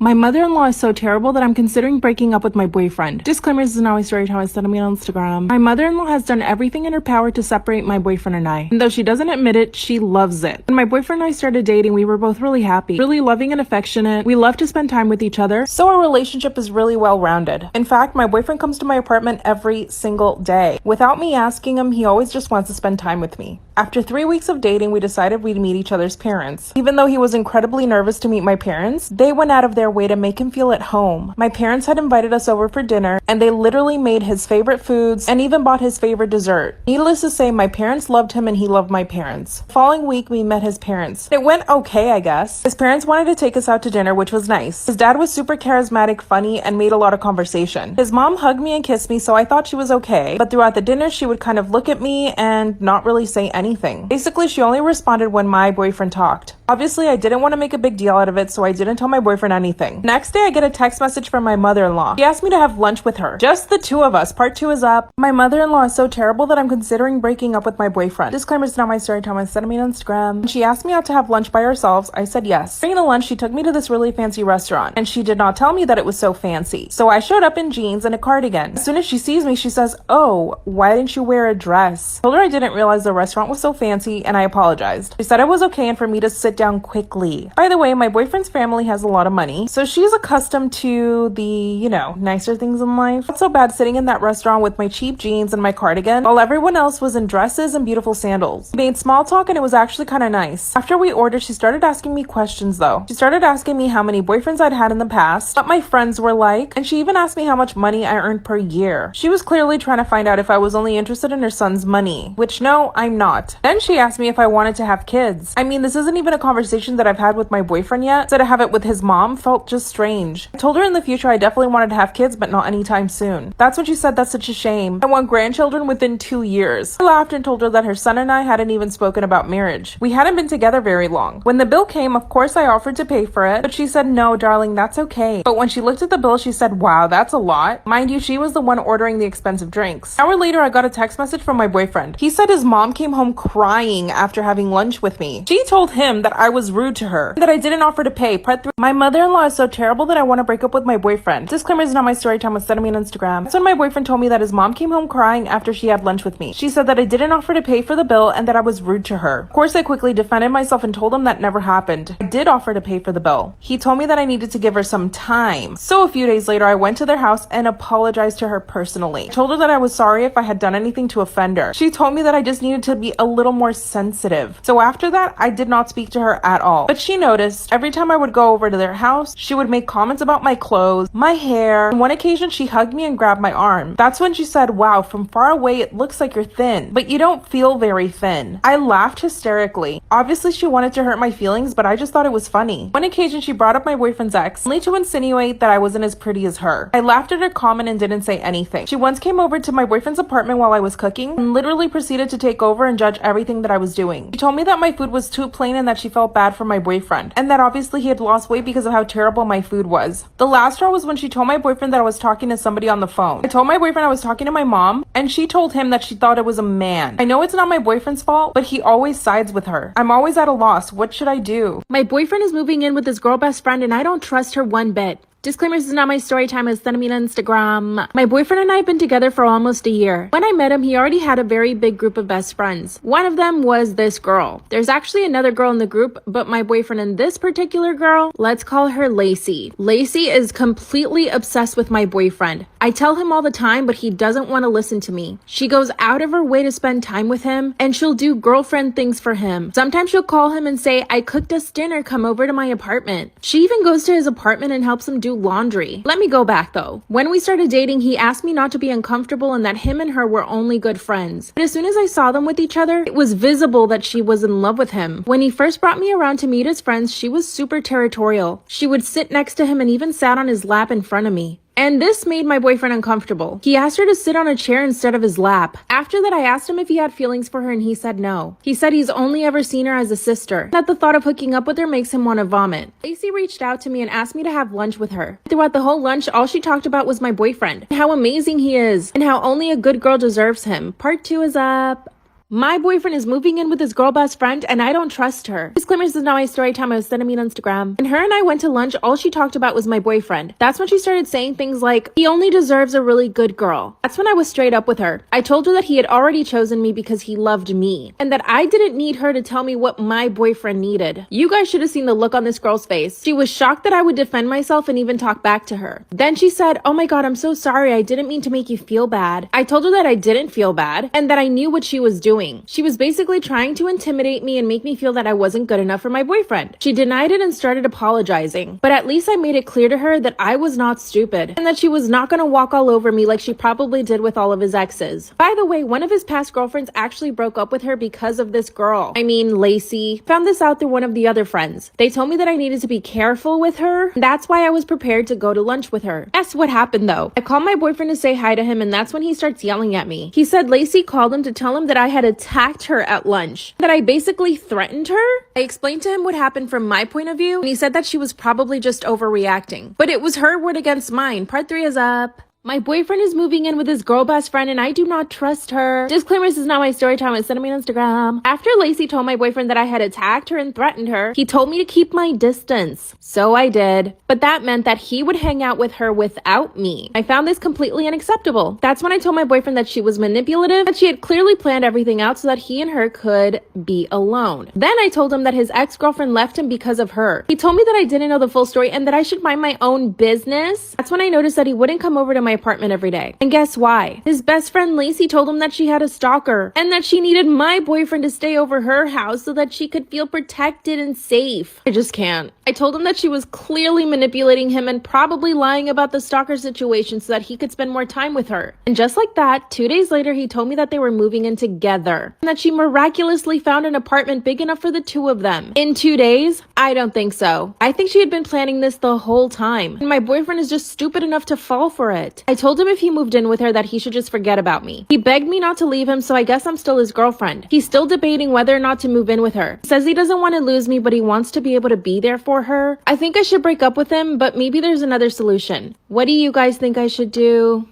My mother-in-law is so terrible that I'm considering breaking up with my boyfriend. Disclaimer, this is not my story time. I sent me on Instagram. My mother-in-law has done everything in her power to separate my boyfriend and I. And though she doesn't admit it, she loves it. When my boyfriend and I started dating, we were both really happy, really loving and affectionate. We love to spend time with each other. So our relationship is really well-rounded. In fact, my boyfriend comes to my apartment every single day. Without me asking him, he always just wants to spend time with me. After 3 weeks of dating, we decided we'd meet each other's parents. Even though he was incredibly nervous to meet my parents, they went out of their way to make him feel at home. My parents had invited us over for dinner, and they literally made his favorite foods and even bought his favorite dessert. Needless to say, my parents loved him and he loved my parents. The following week, we met his parents. It went okay, I guess. His parents wanted to take us out to dinner, which was nice. His dad was super charismatic, funny, and made a lot of conversation. His mom hugged me and kissed me, so I thought she was okay. But throughout the dinner, she would kind of look at me and not really say anything. Basically, she only responded when my boyfriend talked. Obviously, I didn't want to make a big deal out of it, so I didn't tell my boyfriend anything. Next day, I get a text message from my mother-in-law. She asked me to have lunch with her. Just the two of us. Part 2 is up. My mother-in-law is so terrible that I'm considering breaking up with my boyfriend. Disclaimer, it's not my story time. I sent me on Instagram. She asked me out to have lunch by ourselves. I said yes. During the lunch, she took me to this really fancy restaurant, and she did not tell me that it was so fancy. So I showed up in jeans and a cardigan. As soon as she sees me, she says, "Oh, why didn't you wear a dress?" I told her I didn't realize the restaurant was so fancy, and I apologized. She said it was okay and for me to sit down quickly. By the way, my boyfriend's family has a lot of money, so she's accustomed to the, nicer things in life. Not so bad sitting in that restaurant with my cheap jeans and my cardigan, while everyone else was in dresses and beautiful sandals. We made small talk and it was actually kind of nice. After we ordered, she started asking me questions though. She started asking me how many boyfriends I'd had in the past, what my friends were like, and she even asked me how much money I earned per year. She was clearly trying to find out if I was only interested in her son's money, which no, I'm not. Then she asked me if I wanted to have kids. I mean, this isn't even a conversation that I've had with my boyfriend yet, so to have it with his mom felt just strange. I told her in the future I definitely wanted to have kids, but not anytime soon. That's when she said that's such a shame. I want grandchildren within 2 years. I laughed and told her that her son and I hadn't even spoken about marriage. We hadn't been together very long. When the bill came, of course I offered to pay for it, but she said, "No, darling, that's okay." But when she looked at the bill, she said, "Wow, that's a lot." Mind you, she was the one ordering the expensive drinks. An hour later, I got a text message from my boyfriend. He said his mom came home crying after having lunch with me. She told him that I was rude to her, that I didn't offer to pay. Part 3. My mother-in-law is so terrible that I want to break up with my boyfriend. Disclaimer, is not my story time. Was sending me on Instagram. That's when my boyfriend told me that his mom came home crying after she had lunch with me. She said that I didn't offer to pay for the bill and that I was rude to her. Of course, I quickly defended myself and told him that never happened. I did offer to pay for the bill. He told me that I needed to give her some time. So a few days later, I went to their house and apologized to her personally. I told her that I was sorry if I had done anything to offend her. She told me that I just needed to be a little more sensitive. So after that, I did not speak to her at all. But she noticed every time I would go over to their house, she would make comments about my clothes, my hair. On one occasion, she hugged me and grabbed my arm. That's when she said, "Wow, from far away, it looks like you're thin, but you don't feel very thin." I laughed hysterically. Obviously, she wanted to hurt my feelings, but I just thought it was funny. One occasion, she brought up my boyfriend's ex, only to insinuate that I wasn't as pretty as her. I laughed at her comment and didn't say anything. She once came over to my boyfriend's apartment while I was cooking and literally proceeded to take over and judge everything that I was doing. She told me that my food was too plain and that she felt bad for my boyfriend, and that obviously he had lost weight because of how terrible my food was. The last straw was when she told my boyfriend that I was talking to somebody on the phone. I told my boyfriend I was talking to my mom, and she told him that she thought it was a man. I know it's not my boyfriend's fault, but he always sides with her. I'm always at a loss. What should I do? My boyfriend is moving in with his girl best friend and I don't trust her one bit. Disclaimer, this is not my story time. Is sending me on Instagram. My boyfriend and I have been together for almost a year. When I met him, he already had a very big group of best friends. One of them was this girl. There's actually another girl in the group, but my boyfriend and this particular girl, let's call her Lacey. Lacey is completely obsessed with my boyfriend. I tell him all the time, but he doesn't want to listen to me. She goes out of her way to spend time with him, and she'll do girlfriend things for him. Sometimes she'll call him and say, "I cooked us dinner, come over to my apartment." She even goes to his apartment and helps him do laundry. Let me go back though. When we started dating, he asked me not to be uncomfortable and that him and her were only good friends. But as soon as I saw them with each other, it was visible that she was in love with him. When he first brought me around to meet his friends, she was super territorial. She would sit next to him and even sat on his lap in front of me. And this made my boyfriend uncomfortable. He asked her to sit on a chair instead of his lap. After that, I asked him if he had feelings for her and he said no. He said he's only ever seen her as a sister, that the thought of hooking up with her makes him want to vomit. Lacey reached out to me and asked me to have lunch with her. Throughout the whole lunch, all she talked about was my boyfriend, and how amazing he is, and how only a good girl deserves him. Part 2 is up. My boyfriend is moving in with his girl best friend and I don't trust her. Disclaimers is not my story time. I was sending me on Instagram. When her and I went to lunch, all she talked about was my boyfriend. That's when she started saying things like, he only deserves a really good girl. That's when I was straight up with her. I told her that he had already chosen me because he loved me and that I didn't need her to tell me what my boyfriend needed. You guys should have seen the look on this girl's face. She was shocked that I would defend myself and even talk back to her. Then she said, oh my God, I'm so sorry. I didn't mean to make you feel bad. I told her that I didn't feel bad and that I knew what she was doing. She was basically trying to intimidate me and make me feel that I wasn't good enough for my boyfriend. She denied it and started apologizing. But at least I made it clear to her that I was not stupid and that she was not going to walk all over me like she probably did with all of his exes. By the way, one of his past girlfriends actually broke up with her because of this girl. I mean, Lacey. Found this out through one of the other friends. They told me that I needed to be careful with her. That's why I was prepared to go to lunch with her. Guess what happened though? I called my boyfriend to say hi to him and that's when he starts yelling at me. He said Lacey called him to tell him that I had attacked her at lunch, that I basically threatened her. I explained to him what happened from my point of view and he said that she was probably just overreacting. But it was her word against mine. Part 3 is up. My boyfriend is moving in with his girl best friend and I do not trust her. Disclaimers is not my story time. It's sending me on Instagram. After Lacey told my boyfriend that I had attacked her and threatened her, he told me to keep my distance. So I did. But that meant that he would hang out with her without me. I found this completely unacceptable. That's when I told my boyfriend that she was manipulative, that she had clearly planned everything out so that he and her could be alone. Then I told him that his ex-girlfriend left him because of her. He told me that I didn't know the full story and that I should mind my own business. That's when I noticed that he wouldn't come over to my apartment every day. And guess why? His best friend Lacey told him that she had a stalker and that she needed my boyfriend to stay over her house so that she could feel protected and safe. I just can't. I told him that she was clearly manipulating him and probably lying about the stalker situation so that he could spend more time with her. And just like that, 2 days later, he told me that they were moving in together and that she miraculously found an apartment big enough for the two of them. In 2 days? I don't think so. I think she had been planning this the whole time. And my boyfriend is just stupid enough to fall for it. I told him if he moved in with her that he should just forget about me. He begged me not to leave him, so I guess I'm still his girlfriend. He's still debating whether or not to move in with her. He says he doesn't want to lose me, but he wants to be able to be there for her. I think I should break up with him, but maybe there's another solution. What do you guys think I should do?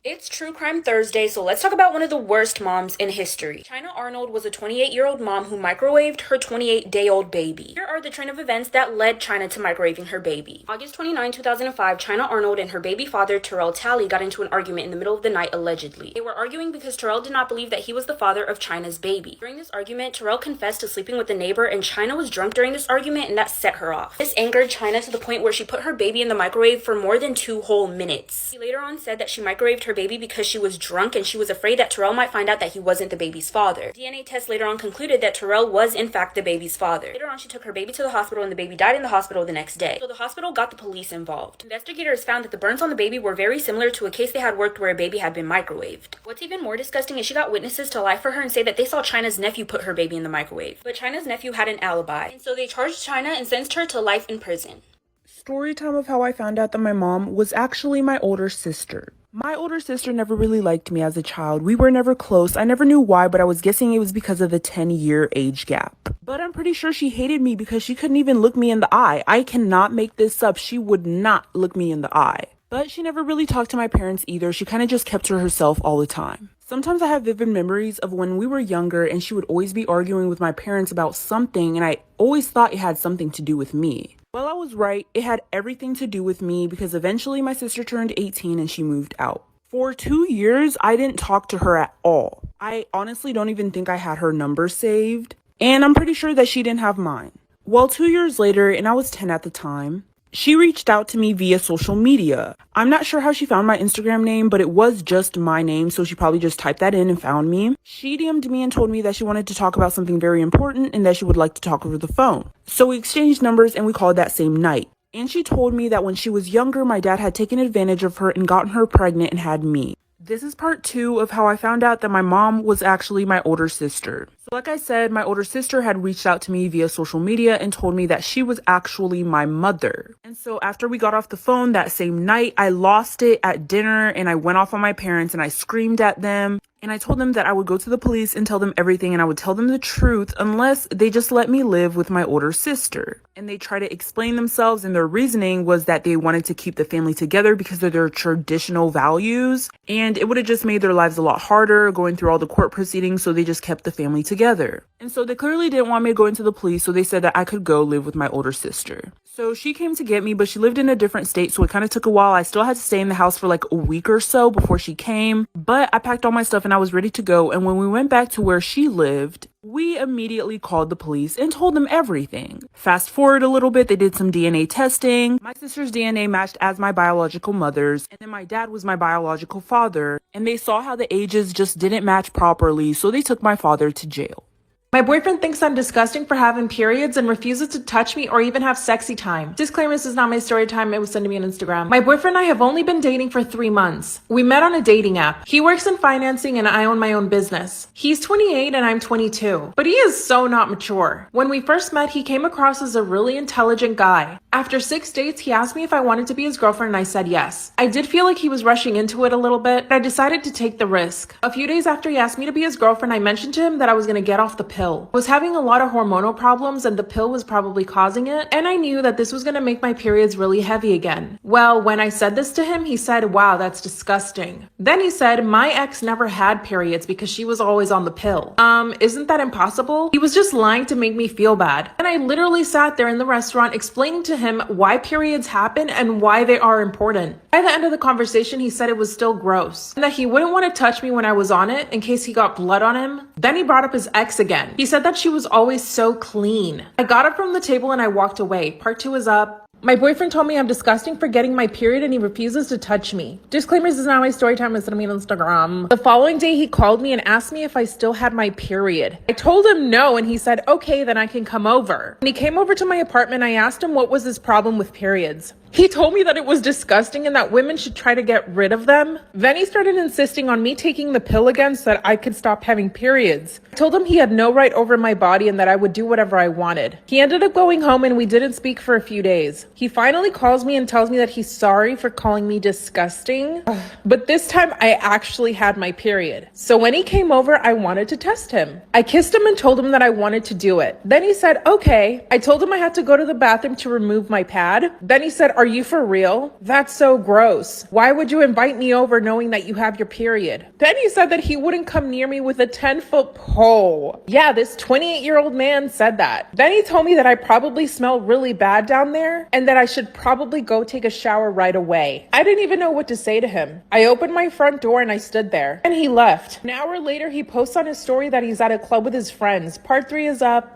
It's True Crime Thursday, so let's talk about one of the worst moms in history. China Arnold was a 28-year-old mom who microwaved her 28-day-old baby. Here are the train of events that led China to microwaving her baby. August 29, 2005, China Arnold and her baby father, Terrell Talley, got into an argument in the middle of the night, allegedly. They were arguing because Terrell did not believe that he was the father of China's baby. During this argument, Terrell confessed to sleeping with a neighbor, and China was drunk during this argument, and that set her off. This angered China to the point where she put her baby in the microwave for more than 2 whole minutes. She later on said that she microwaved her baby because she was drunk and she was afraid that Terrell might find out that he wasn't the baby's father. DNA tests later on concluded that Terrell was in fact the baby's father. Later on, she took her baby to the hospital and the baby died in the hospital the next day. So the hospital got the police involved. Investigators found that the burns on the baby were very similar to a case they had worked where a baby had been microwaved. What's even more disgusting is she got witnesses to lie for her and say that they saw China's nephew put her baby in the microwave. But China's nephew had an alibi, and so they charged China and sentenced her to life in prison. Story time of how I found out that my mom was actually my older sister. My older sister never really liked me as a child. We were never close. I never knew why, but I was guessing it was because of the 10-year age gap. But I'm pretty sure she hated me because she couldn't even look me in the eye. I cannot make this up. She would not look me in the eye. But she never really talked to my parents either. She kind of just kept to herself all the time. Sometimes I have vivid memories of when we were younger and she would always be arguing with my parents about something, and I always thought it had something to do with me. Well, I was right. It had everything to do with me because eventually my sister turned 18 and she moved out. For 2 years, I didn't talk to her at all. I honestly don't even think I had her number saved, and I'm pretty sure that she didn't have mine. Well, 2 years later, and I was 10 at the time, she reached out to me via social media. I'm not sure how she found my Instagram name, but it was just my name, so she probably just typed that in and found me. She DM'd me and told me that she wanted to talk about something very important and that she would like to talk over the phone. So we exchanged numbers and we called that same night. And she told me that when she was younger, my dad had taken advantage of her and gotten her pregnant and had me. This is part 2 of how I found out that my mom was actually my older sister. So like I said, my older sister had reached out to me via social media and told me that she was actually my mother. And so after we got off the phone that same night, I lost it at dinner and I went off on my parents and I screamed at them. And I told them that I would go to the police and tell them everything, and I would tell them the truth unless they just let me live with my older sister. And they try to explain themselves, and their reasoning was that they wanted to keep the family together because of their traditional values, and it would have just made their lives a lot harder going through all the court proceedings, so they just kept the family together. And so they clearly didn't want me to go into the police, so they said that I could go live with my older sister. So she came to get me, but she lived in a different state, so it kind of took a while. I still had to stay in the house for like a week or so before she came, but I packed all my stuff and I was ready to go. And when we went back to where she lived, we immediately called the police and told them everything. Fast forward a little bit, they did some DNA testing. My sister's DNA matched as my biological mother's, and then my dad was my biological father, and they saw how the ages just didn't match properly, so they took my father to jail. My boyfriend thinks I'm disgusting for having periods and refuses to touch me or even have sexy time. Disclaimer, this is not my story time. It was sent to me on Instagram. My boyfriend and I have only been dating for 3 months. We met on a dating app. He works in financing and I own my own business. He's 28 and I'm 22, but he is so not mature. When we first met, he came across as a really intelligent guy. After 6 dates, he asked me if I wanted to be his girlfriend and I said yes. I did feel like he was rushing into it a little bit, but I decided to take the risk. A few days after he asked me to be his girlfriend, I mentioned to him that I was going to get off the pill. I was having a lot of hormonal problems and the pill was probably causing it, and I knew that this was going to make my periods really heavy again. Well, when I said this to him, he said, "Wow, that's disgusting." Then he said, "My ex never had periods because she was always on the pill." Isn't that impossible? He was just lying to make me feel bad. And I literally sat there in the restaurant explaining to him why periods happen and why they are important. By the end of the conversation, he said it was still gross and that he wouldn't want to touch me when I was on it in case he got blood on him. Then he brought up his ex again. He said that she was always so clean. I got up from the table and I walked away. Part 2 is up. My boyfriend told me I'm disgusting for getting my period and he refuses to touch me. Disclaimer, this is not my story time. It's on me on Instagram. The following day, he called me and asked me if I still had my period. I told him no, and he said, "Okay, then I can come over." When he came over to my apartment, I asked him what was his problem with periods. He told me that it was disgusting and that women should try to get rid of them. Then he started insisting on me taking the pill again so that I could stop having periods. I told him he had no right over my body and that I would do whatever I wanted. He ended up going home and we didn't speak for a few days. He finally calls me and tells me that he's sorry for calling me disgusting. But this time I actually had my period. So when he came over, I wanted to test him. I kissed him and told him that I wanted to do it. Then he said, "Okay." I told him I had to go to the bathroom to remove my pad. Then he said, "Are you for real? That's so gross. Why would you invite me over knowing that you have your period?" Then he said that he wouldn't come near me with a 10-foot pole. Yeah, this 28-year-old man said that. Then he told me that I probably smell really bad down there and that I should probably go take a shower right away. I didn't even know what to say to him. I opened my front door and I stood there. And he left. An hour later, he posts on his story that he's at a club with his friends. Part 3 is up.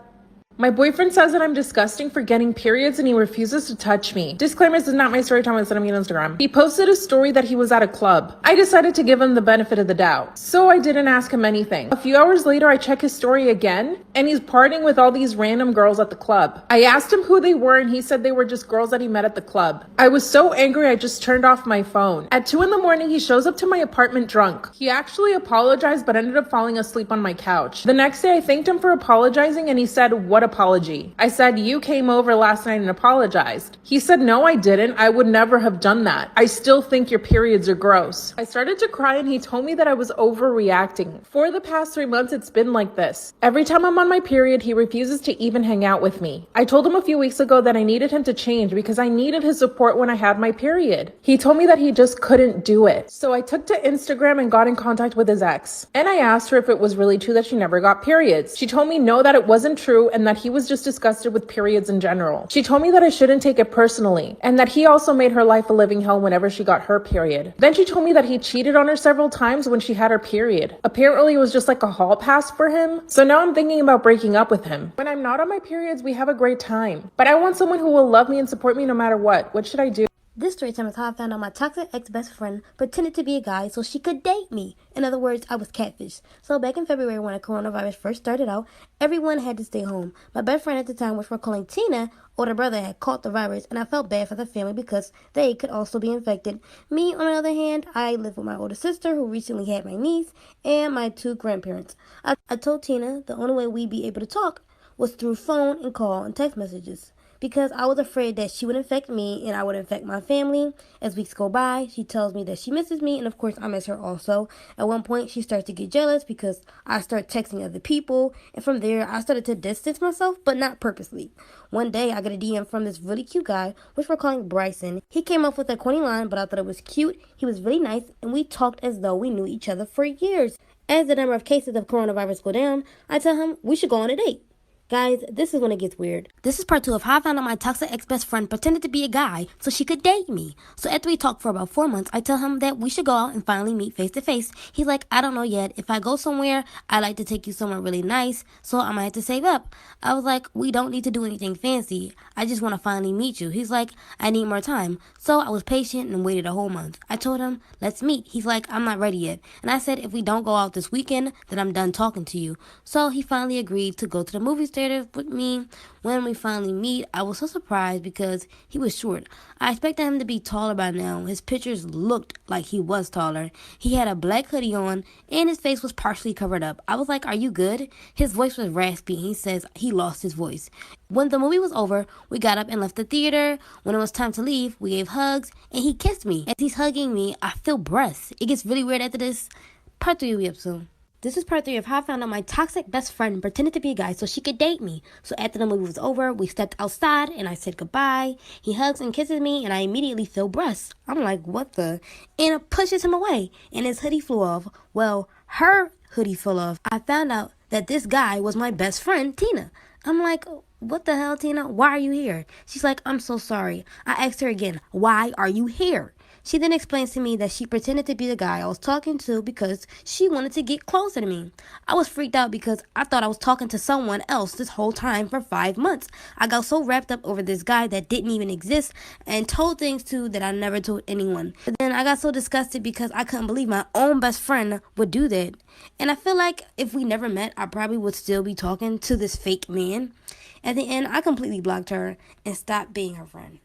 My boyfriend says that I'm disgusting for getting periods and he refuses to touch me. Disclaimer, this is not my story time. It's on me on Instagram. He posted a story that he was at a club. I decided to give him the benefit of the doubt, so I didn't ask him anything. A few hours later, I check his story again and he's partying with all these random girls at the club. I asked him who they were and he said they were just girls that he met at the club. I was so angry I just turned off my phone. At 2 a.m, he shows up to my apartment drunk. He actually apologized but ended up falling asleep on my couch. The next day, I thanked him for apologizing and he said, "What apology?" I said, "You came over last night and apologized." He said, "No, I didn't. I would never have done that. I still think your periods are gross." I started to cry and he told me that I was overreacting. For the past 3 months, it's been like this. Every time I'm on my period, he refuses to even hang out with me. I told him a few weeks ago that I needed him to change because I needed his support when I had my period. He told me that he just couldn't do it. So I took to Instagram and got in contact with his ex. And I asked her if it was really true that she never got periods. She told me no, that it wasn't true and that he was just disgusted with periods in general. She told me that I shouldn't take it personally and that he also made her life a living hell whenever she got her period. Then she told me that he cheated on her several times when she had her period. Apparently it was just like a hall pass for him. So now I'm thinking about breaking up with him. When I'm not on my periods, we have a great time. But I want someone who will love me and support me no matter what. What should I do? This story time is how I found out my toxic ex-best friend pretended to be a guy so she could date me. In other words, I was catfish. So back in February when the coronavirus first started out, everyone had to stay home. My best friend at the time, which we're calling Tina, older brother had caught the virus, and I felt bad for the family because they could also be infected. Me, on the other hand, I live with my older sister who recently had my niece and my 2 grandparents. I told Tina the only way we'd be able to talk was through phone and call and text messages. because I was afraid that she would infect me and I would infect my family. As weeks go by, she tells me that she misses me, and of course I miss her also. At one point, she starts to get jealous because I start texting other people, and from there, I started to distance myself, but not purposely. One day, I get a DM from this really cute guy, which we're calling Bryson. He came up with a corny line, but I thought it was cute. He was really nice, and we talked as though we knew each other for years. As the number of cases of coronavirus go down, I tell him we should go on a date. Guys, this is when it gets weird. This is part 2 of how I found out my toxic ex-best friend pretended to be a guy so she could date me. So after we talked for about 4 months, I tell him that we should go out and finally meet face to face. He's like, I don't know yet. If I go somewhere, I like to take you somewhere really nice, so I might have to save up. I was like, we don't need to do anything fancy. I just want to finally meet you. He's like, I need more time. So I was patient and waited a whole month. I told him, let's meet. He's like, I'm not ready yet. And I said, if we don't go out this weekend, then I'm done talking to you. So he finally agreed to go to the movie theater with me. When we finally meet, I was so surprised because he was short. I expected him to be taller by now. His pictures looked like he was taller. He had a black hoodie on and his face was partially covered up. I was like, are you good? His voice was raspy. He says he lost his voice. When the movie was over, we got up and left the theater. When it was time to leave, we gave hugs and he kissed me. As he's hugging me, I feel breaths. It gets really weird after this. Part 3 will be up soon. This is part 3 of how I found out my toxic best friend pretended to be a guy so she could date me. So after the movie was over, we stepped outside and I said goodbye. He hugs and kisses me and I immediately feel breasts. I'm like, what the? And it pushes him away and his hoodie flew off. Well, her hoodie fell off. I found out that this guy was my best friend, Tina. I'm like, what the hell, Tina? Why are you here? She's like, I'm so sorry. I asked her again, why are you here? She then explains to me that she pretended to be the guy I was talking to because she wanted to get closer to me. I was freaked out because I thought I was talking to someone else this whole time for 5 months. I got so wrapped up over this guy that didn't even exist and told things to that I never told anyone. But then I got so disgusted because I couldn't believe my own best friend would do that. And I feel like if we never met, I probably would still be talking to this fake man. At the end, I completely blocked her and stopped being her friend.